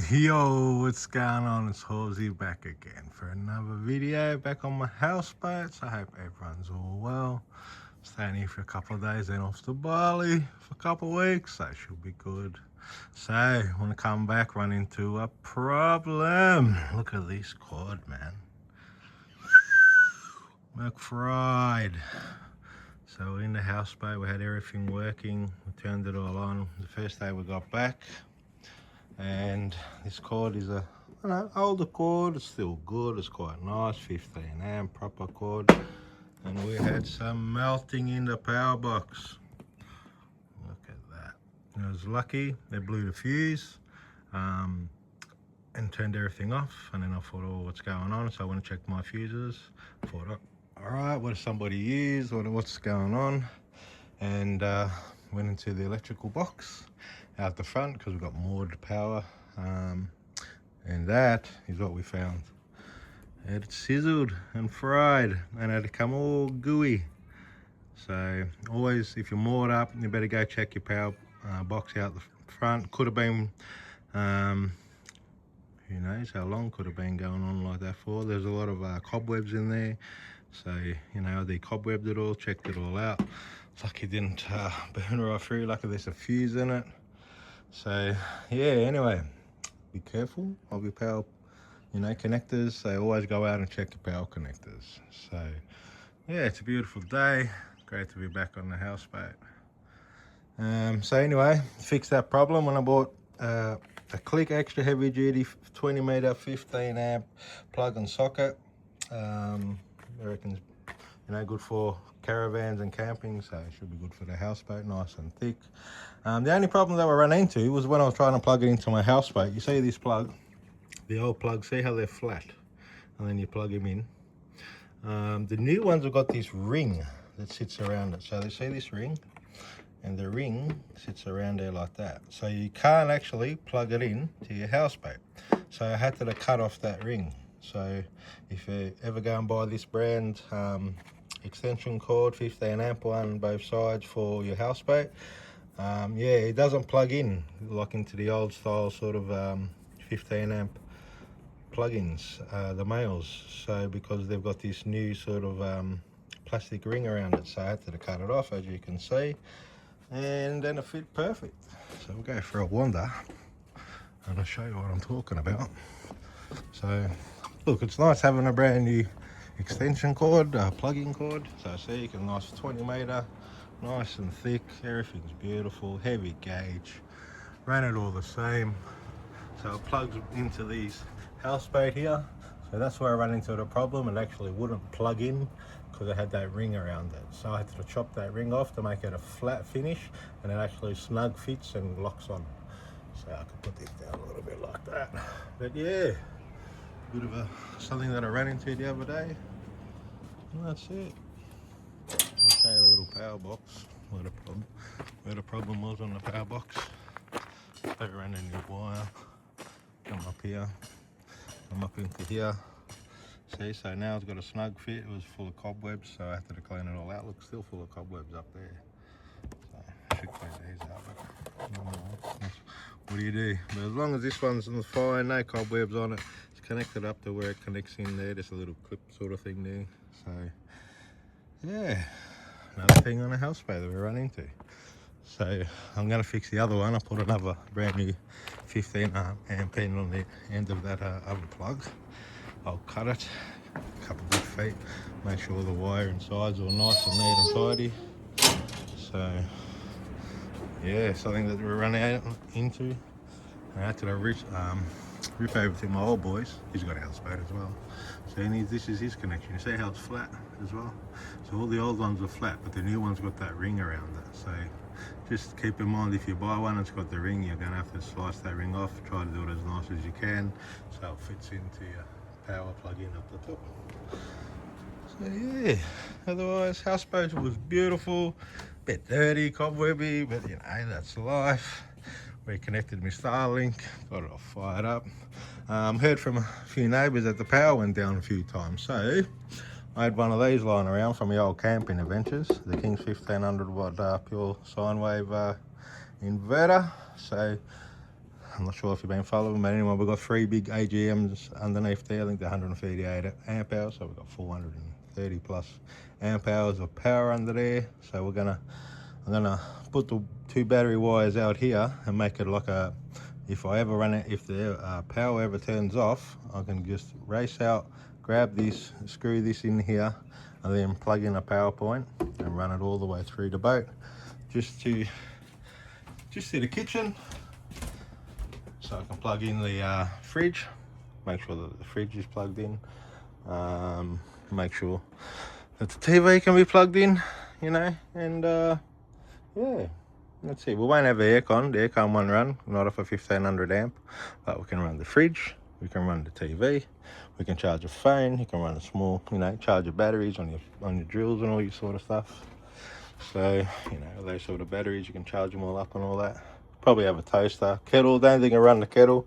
Yo, what's going on? It's Horvsy back again for another video back on my houseboats. I hope everyone's all well. Staying here for a couple of days, then off to Bali for a couple of weeks. That should be good. So, when I come back, run into a problem. Look at this cord, man. Work fried. So we're in the houseboat, we had everything working, we turned it all on. The first day we got back, and this cord is a older cord. It's still good, it's quite nice, 15 amp proper cord. And we had some melting in the power box. Look at that. I was lucky, they blew the fuse and turned everything off, and then I thought, oh, what's going on? So I went and checked my fuses. I thought, oh, all right, what does somebody use? What's going on? And went into the electrical box out the front because we've got moored power, and that is what we found. It sizzled and fried and had to come all gooey. So always, if you're moored up, you better go check your power box out the front. Could have been, who knows how long could have been going on like that for. There's a lot of cobwebs in there. So, you know, they cobwebbed it all, checked it all out. It's like it didn't burn right through, luckily there's a fuse in it. So, yeah, anyway, be careful of your power, connectors. So always go out and check your power connectors. So, yeah, it's a beautiful day. Great to be back on the houseboat. So anyway, fixed that problem when I bought a Click extra heavy duty 20 meter 15 amp plug and socket. I reckon it's good for caravans and camping, so it should be good for the houseboat, nice and thick. The only problem that we ran into was when I was trying to plug it into my houseboat. You see this plug, the old plug, see how they're flat, and then you plug them in. The new ones have got this ring that sits around it. So they see this ring, and the ring sits around there like that. So you can't actually plug it in to your houseboat. So I had to cut off that ring. So if you ever go and buy this brand extension cord, 15 amp one, both sides for your houseboat, yeah, it doesn't plug in like into the old style sort of 15 amp plugins, the males. So because they've got this new sort of plastic ring around it, so I had to cut it off, as you can see, and then it fit perfect. So we'll go for a wander and I'll show you what I'm talking about. So look, it's nice having a brand new extension cord, plug-in cord. So see, you can nice 20 meter, nice and thick, everything's beautiful, heavy gauge, ran it all the same. So it plugs into these houseboat here. So that's where I ran into the problem. It actually wouldn't plug in because it had that ring around it. So I had to chop that ring off to make it a flat finish, and it actually snug fits and locks on. So I could put this down a little bit like that. But yeah, bit of something that I ran into the other day, and that's it. I'll show you the little power box, where the problem was on the power box. They ran a new wire, come up here, come up into here. See, so now it's got a snug fit. It was full of cobwebs, so I had to clean it all out. Look, still full of cobwebs up there. So I should clean these out, but what do you do? But as long as this one's fine, no cobwebs on it, it's connected up to where it connects in there. There's a little clip sort of thing there. So yeah, another thing on a houseboat that we run into. So I'm going to fix the other one. I put another brand new 15 amp pin on the end of that other plug. I'll cut it a couple of good feet, make sure the wire inside's all nice and neat and tidy. So yeah, something that we run out into. I had to rip over to my old boys. He's got a houseboat as well. So this is his connection. You see how it's flat as well? So all the old ones are flat, but the new one's got that ring around it. So just keep in mind, if you buy one that's got the ring, you're going to have to slice that ring off. Try to do it as nice as you can so it fits into your power plug-in up the top. So yeah, otherwise houseboat was beautiful, bit dirty, cobwebby, but that's life. Reconnected my Starlink, got it all fired up. Heard from a few neighbours that the power went down a few times, so I had one of these lying around from the old camping adventures, the King's 1500 watt pure sine wave inverter. So I'm not sure if you've been following, but anyway, we've got 3 big AGMs underneath there. I think they're 138 amp hours, so we've got 430 plus amp hours of power under there. So I'm gonna put the 2 battery wires out here and make it like a, if I ever run it, if the power ever turns off, I can just race out, grab this, screw this in here, and then plug in a power point and run it all the way through the boat, just to the kitchen, so I can plug in the fridge, make sure that the fridge is plugged in, make sure that the TV can be plugged in, you know, and yeah, that's it. We won't have the aircon. The aircon won't run, not off a 1500 amp, but we can run the fridge, we can run the TV, we can charge a phone, you can run a small, you know, charge your batteries on your drills and all your sort of stuff. So, you know, those sort of batteries, you can charge them all up and all that. Probably have a toaster, kettle. Don't think I run the kettle.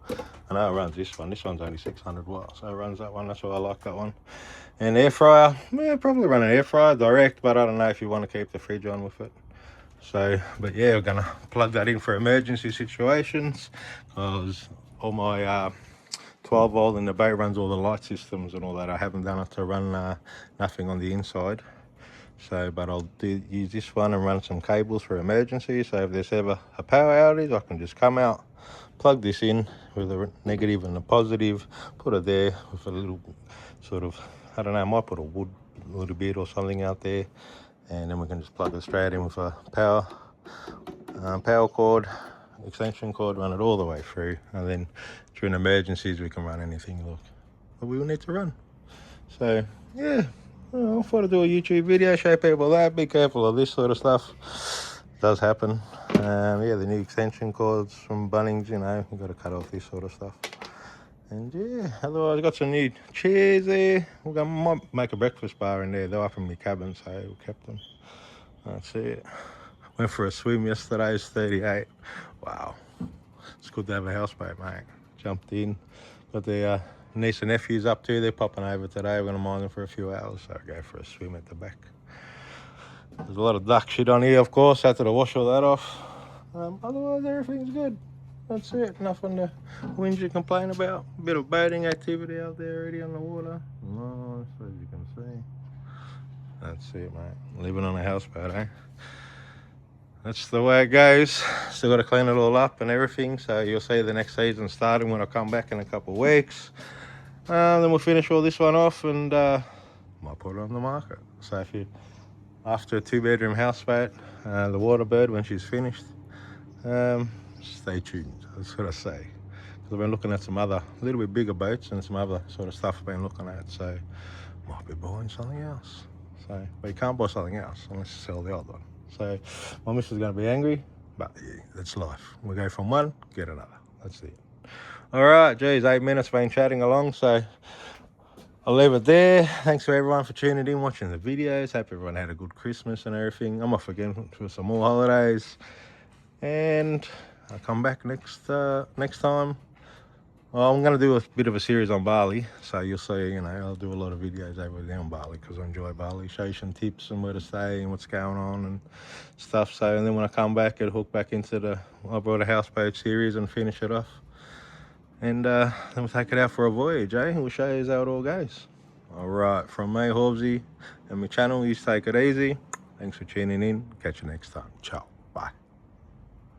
I know it runs this one. This one's only 600 watts, so it runs that one. That's why I like that one. And air fryer, yeah, probably run an air fryer direct, but I don't know if you want to keep the fridge on with it. So, but yeah, we're gonna plug that in for emergency situations, because all my 12 volt in the boat runs all the light systems and all that. I haven't done it to run nothing on the inside. So, but I'll use this one and run some cables for emergency. So if there's ever a power outage, I can just come out, plug this in with a negative and a positive, put it there with a little sort of, I don't know, I might put a wood, a little bit or something out there, and then we can just plug it straight in with a power cord, extension cord, run it all the way through, and then during emergencies we can run anything that we will need to run. So yeah, well, I thought I'd do a YouTube video, show people that. Be careful of this sort of stuff, it does happen. Yeah, the new extension cords from Bunnings, you know, you've got to cut off this sort of stuff. And yeah, otherwise I got some new chairs there. We might make a breakfast bar in there. They're up in my cabin, so we kept them. That's it. Went for a swim yesterday, it's 38. Wow, it's good to have a houseboat, mate. Jumped in, got the niece and nephews up too. They're popping over today. We're gonna mind them for a few hours, so I go for a swim at the back. There's a lot of duck shit on here, of course. Had to wash all that off. Otherwise, everything's good. That's it. Nothing to whinge and complain about. A bit of boating activity out there already on the water. Nice, as you can see. That's it, mate. Living on a houseboat, eh? That's the way it goes. Still got to clean it all up and everything. So you'll see the next season starting when I come back in a couple of weeks. Then we'll finish all this one off and might put it on the market. So if you, after a 2-bedroom houseboat, the Waterbird, when she's finished, stay tuned. That's what I say. Because I've been looking at some other, a little bit bigger boats and some other sort of stuff I've been looking at. So might be buying something else. So, but you can't buy something else unless you sell the other one. So my missus is going to be angry, but yeah, that's life. We go from one, get another. That's it. All right, geez, 8 minutes been chatting along, so I'll leave it there. Thanks for everyone for tuning in, watching the videos. Hope everyone had a good Christmas and everything. I'm off again for some more holidays, and I'll come back next time. Well, I'm going to do a bit of a series on Bali, so you'll see, you know, I'll do a lot of videos over there on Bali because I enjoy Bali, show you some tips and where to stay and what's going on and stuff. So, and then when I come back, it'll hook back into I brought a houseboat series and finish it off. And then we'll take it out for a voyage, eh? We'll show you how it all goes. All right, from me, Horvsy, and my channel, you take it easy. Thanks for tuning in. Catch you next time. Ciao.